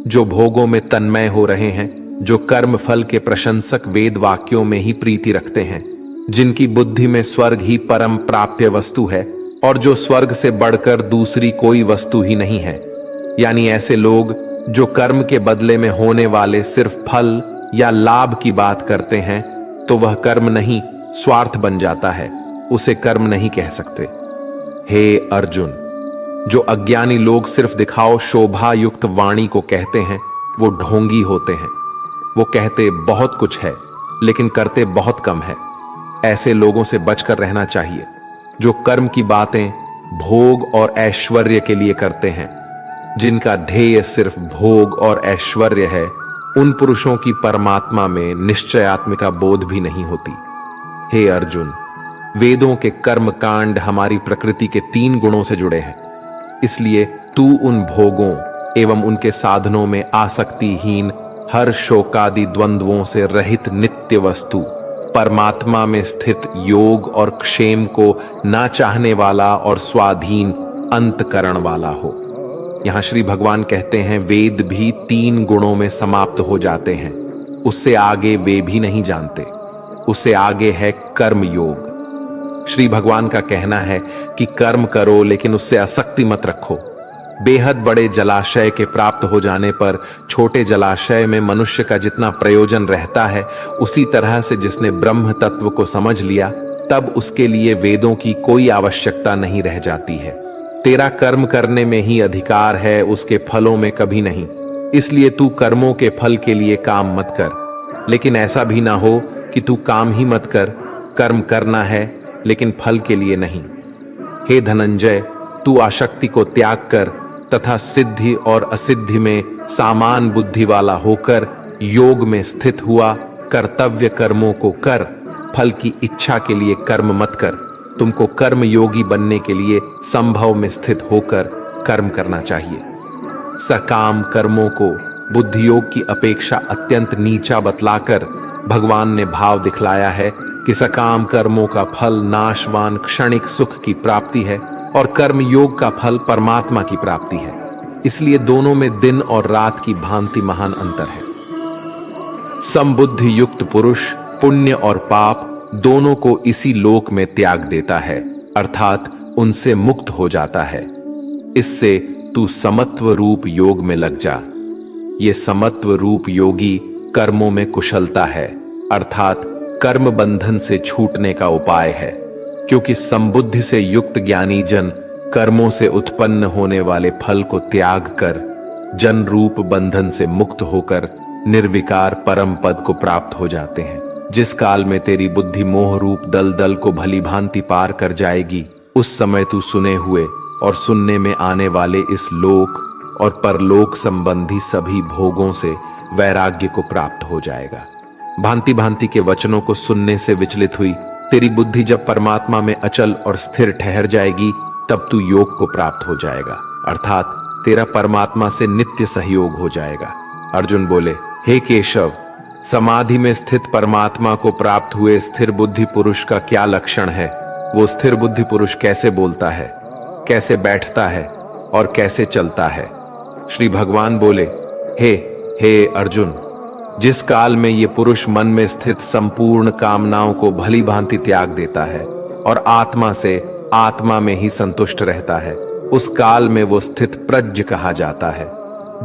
जो भोगों में तन्मय हो रहे हैं, जो कर्म फल के प्रशंसक वेद वाक्यों में ही प्रीति रखते हैं, जिनकी बुद्धि में स्वर्ग ही परम प्राप्य वस्तु है, और जो स्वर्ग से बढ़कर दूसरी कोई वस्तु ही नहीं है, यानी ऐसे लोग जो कर्म के बदले में होने वाले सिर्फ फल या लाभ की बात करते हैं, तो वह कर्म नहीं स्वार्थ बन जाता है, उसे कर्म नहीं कह सकते। हे अर्जुन, जो अज्ञानी लोग सिर्फ दिखाओ शोभा युक्त वाणी को कहते हैं, वो ढोंगी होते हैं। वो कहते बहुत कुछ है लेकिन करते बहुत कम है। ऐसे लोगों से बचकर रहना चाहिए जो कर्म की बातें भोग और ऐश्वर्य के लिए करते हैं। जिनका ध्येय सिर्फ भोग और ऐश्वर्य है, उन पुरुषों की परमात्मा में निश्चयात्मिका बोध भी नहीं होती। हे अर्जुन, वेदों के कर्म कांड हमारी प्रकृति के 3 गुणों से जुड़े हैं, इसलिए तू उन भोगों एवं उनके साधनों में आसक्तिहीन, हर शोकादि द्वंद्वों से रहित नित्य वस्तु परमात्मा में स्थित योग और क्षेम को ना चाहने वाला और स्वाधीन अंतकरण वाला हो। यहां श्री भगवान कहते हैं वेद भी 3 गुणों में समाप्त हो जाते हैं, उससे आगे वे भी नहीं जानते। उससे आगे है कर्म योग। श्री भगवान का कहना है कि कर्म करो लेकिन उससे आसक्ति मत रखो। बेहद बड़े जलाशय के प्राप्त हो जाने पर छोटे जलाशय में मनुष्य का जितना प्रयोजन रहता है, उसी तरह से जिसने ब्रह्म तत्व को समझ लिया, तब उसके लिए वेदों की कोई आवश्यकता नहीं रह जाती है। तेरा कर्म करने में ही अधिकार है, उसके फलों में कभी नहीं। इसलिए तू कर्मों के फल के लिए काम मत कर, लेकिन ऐसा भी ना हो कि तू काम ही मत कर, कर्म करना है लेकिन फल के लिए नहीं। हे धनंजय, तू आसक्ति को त्याग कर तथा सिद्धि और असिद्धि में सामान बुद्धि वाला होकर योग में स्थित हुआ। कर्तव्य कर्मों को कर, फल की इच्छा के लिए कर्म मत कर। तुमको कर्म योगी बनने के लिए संभव में स्थित होकर कर्म करना चाहिए। सकाम कर्मों को बुद्धि योग की अपेक्षा अत्यंत नीचा बतलाकर भगवान ने भाव दिखलाया है कि सकाम कर्मों का फल नाशवान क्षणिक सुख की प्राप्ति है और कर्म योग का फल परमात्मा की प्राप्ति है। इसलिए दोनों में दिन और रात की भांति महान अंतर है। समबुद्धि युक्त पुरुष पुण्य और पाप दोनों को इसी लोक में त्याग देता है, अर्थात उनसे मुक्त हो जाता है। इससे तू समत्व रूप योग में लग जा। ये समत्व रूप योगी कर्मों में कुशलता है, अर्थात कर्म बंधन से छूटने का उपाय है। क्योंकि समबुद्धि से युक्त ज्ञानी जन कर्मों से उत्पन्न होने वाले फल को त्याग कर जन रूप बंधन से मुक्त होकर निर्विकार परम पद को प्राप्त हो जाते हैं। जिस काल में तेरी बुद्धि मोह रूप दलदल को भली भांति पार कर जाएगी, उस समय तू सुने हुए और सुनने में आने वाले इस लोक और परलोक संबंधी सभी भोगों से वैराग्य को प्राप्त हो जाएगा। भांति भांति के वचनों को सुनने से विचलित हुई तेरी बुद्धि जब परमात्मा में अचल और स्थिर ठहर जाएगी, तब तू योग को प्राप्त हो जाएगा, अर्थात तेरा परमात्मा से नित्य सहयोग हो जाएगा। अर्जुन बोले, हे केशव, समाधि में स्थित परमात्मा को प्राप्त हुए स्थिर बुद्धि पुरुष का क्या लक्षण है? वो स्थिर बुद्धि पुरुष कैसे बोलता है, कैसे बैठता है और कैसे चलता है? श्री भगवान बोले, हे अर्जुन, जिस काल में ये पुरुष मन में स्थित संपूर्ण कामनाओं को भली भांति त्याग देता है और आत्मा से आत्मा में ही संतुष्ट रहता है, उस काल में वो स्थित प्रज्ञ कहा जाता है।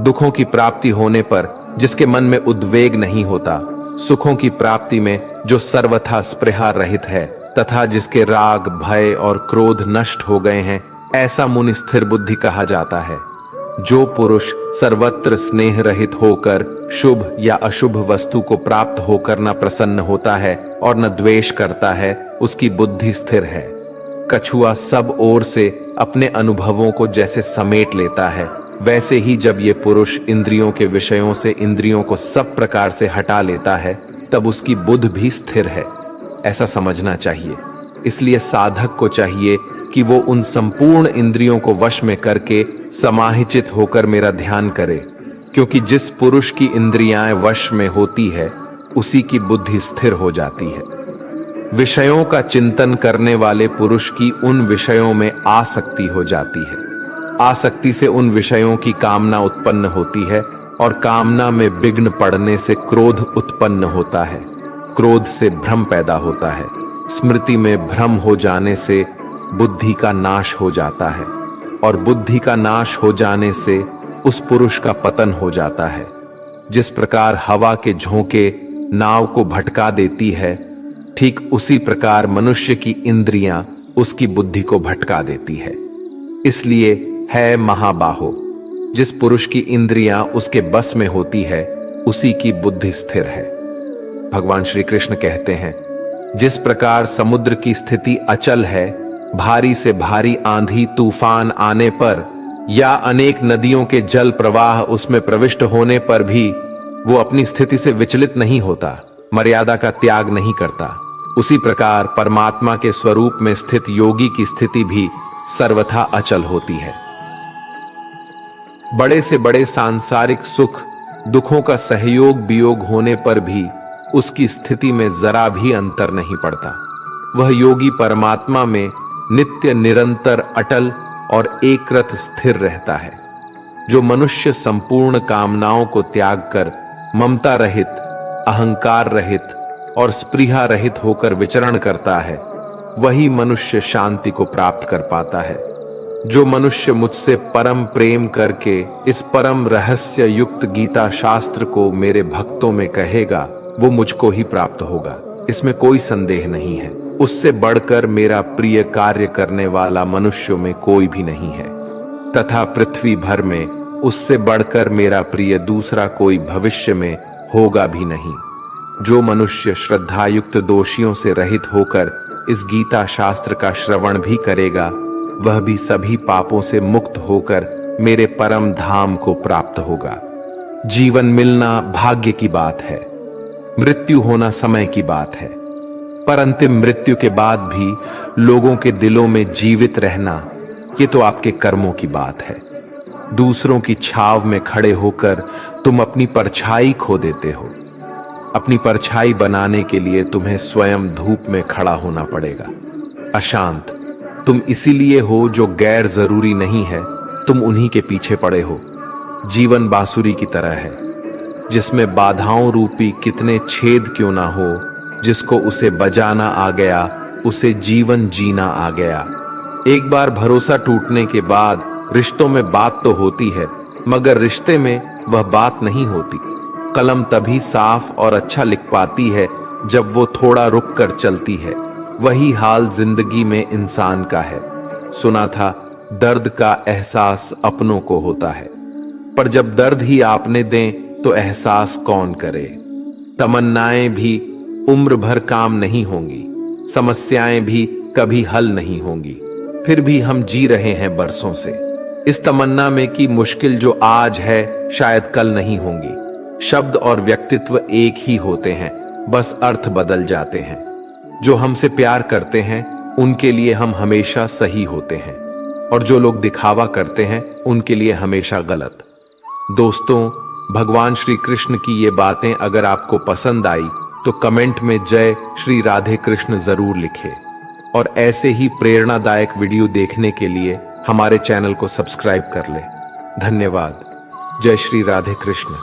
दुखों की प्राप्ति होने पर जिसके मन में उद्वेग नहीं होता, सुखों की प्राप्ति में जो सर्वथा स्पृहा रहित है तथा जिसके राग भय और क्रोध नष्ट हो गए हैं, ऐसा मुनि स्थिर बुद्धि कहा जाता है। जो पुरुष सर्वत्र स्नेह रहित होकर शुभ या अशुभ वस्तु को प्राप्त होकर न प्रसन्न होता है और न द्वेष करता है, उसकी बुद्धि स्थिर है। कछुआ सब ओर से अपने अनुभवों को जैसे समेट लेता है, वैसे ही जब ये पुरुष इंद्रियों के विषयों से इंद्रियों को सब प्रकार से हटा लेता है, तब उसकी बुद्धि भी स्थिर है, ऐसा समझना चाहिए। इसलिए साधक को चाहिए कि वो उन संपूर्ण इंद्रियों को वश में करके समाहिचित होकर मेरा ध्यान करे, क्योंकि जिस पुरुष की इंद्रियां वश में होती है, उसी की बुद्धि स्थिर हो जाती है। विषयों का चिंतन करने वाले पुरुष की उन विषयों में आसक्ति हो जाती है। आसक्ति से उन विषयों की कामना उत्पन्न होती है और कामना में विघ्न पड़ने से क्रोध उत्पन्न होता है। क्रोध से भ्रम पैदा होता है। स्मृति में भ्रम हो जाने से बुद्धि का नाश हो जाता है और बुद्धि का नाश हो जाने से उस पुरुष का पतन हो जाता है। जिस प्रकार हवा के झोंके नाव को भटका देती है, ठीक उसी प्रकार मनुष्य की इंद्रियां उसकी बुद्धि को भटका देती है। इसलिए है महाबाहो, जिस पुरुष की इंद्रियां उसके बस में होती है, उसी की बुद्धि स्थिर है। भगवान श्री कृष्ण कहते हैं, जिस प्रकार समुद्र की स्थिति अचल है, भारी से भारी आंधी तूफान आने पर या अनेक नदियों के जल प्रवाह उसमें प्रविष्ट होने पर भी वो अपनी स्थिति से विचलित नहीं होता, मर्यादा का त्याग नहीं करता, उसी प्रकार परमात्मा के स्वरूप में स्थित योगी की स्थिति भी सर्वथा अचल होती है। बड़े से बड़े सांसारिक सुख दुखों का सहयोग वियोग होने पर भी उसकी स्थिति में जरा भी अंतर नहीं पड़ता। वह योगी परमात्मा में नित्य निरंतर अटल और एकरत स्थिर रहता है। जो मनुष्य संपूर्ण कामनाओं को त्याग कर ममता रहित, अहंकार रहित और स्पृहा रहित होकर विचरण करता है, वही मनुष्य शांति को प्राप्त कर पाता है। जो मनुष्य मुझसे परम प्रेम करके इस परम रहस्य युक्त गीता शास्त्र को मेरे भक्तों में कहेगा, वो मुझको ही प्राप्त होगा, इसमें कोई संदेह नहीं है। उससे बढ़कर मेरा प्रिय कार्य करने वाला मनुष्यों में कोई भी नहीं है, तथा पृथ्वी भर में उससे बढ़कर मेरा प्रिय दूसरा कोई भविष्य में होगा भी नहीं। जो मनुष्य श्रद्धायुक्त दोषियों से रहित होकर इस गीता शास्त्र का श्रवण भी करेगा, वह भी सभी पापों से मुक्त होकर मेरे परम धाम को प्राप्त होगा। जीवन मिलना भाग्य की बात है, मृत्यु होना समय की बात है, पर अंतिम मृत्यु के बाद भी लोगों के दिलों में जीवित रहना, ये तो आपके कर्मों की बात है। दूसरों की छाव में खड़े होकर तुम अपनी परछाई खो देते हो। अपनी परछाई बनाने के लिए तुम्हें स्वयं धूप में खड़ा होना पड़ेगा। अशांत तुम इसीलिए हो जो गैर जरूरी नहीं है, तुम उन्हीं के पीछे पड़े हो। जीवन बांसुरी की तरह है, जिसमें बाधाओं रूपी कितने छेद क्यों ना हो, जिसको उसे बजाना आ गया उसे जीवन जीना आ गया। एक बार भरोसा टूटने के बाद रिश्तों में बात तो होती है, मगर रिश्ते में वह बात नहीं होती। कलम तभी साफ और अच्छा लिख पाती है जब वो थोड़ा रुक कर चलती है। वही हाल जिंदगी में इंसान का है। सुना था दर्द का एहसास अपनों को होता है, पर जब दर्द ही आपने दें तो एहसास कौन करे। तमन्नाएं भी उम्र भर काम नहीं होंगी, समस्याएं भी कभी हल नहीं होंगी, फिर भी हम जी रहे हैं बरसों से इस तमन्ना में कि मुश्किल जो आज है शायद कल नहीं होंगी। शब्द और व्यक्तित्व एक ही होते हैं, बस अर्थ बदल जाते हैं। जो हमसे प्यार करते हैं उनके लिए हम हमेशा सही होते हैं, और जो लोग दिखावा करते हैं उनके लिए हमेशा गलत। दोस्तों, भगवान श्री कृष्ण की ये बातें अगर आपको पसंद आई तो कमेंट में जय श्री राधे कृष्ण जरूर लिखें, और ऐसे ही प्रेरणादायक वीडियो देखने के लिए हमारे चैनल को सब्सक्राइब कर लें। धन्यवाद। जय श्री राधे कृष्ण।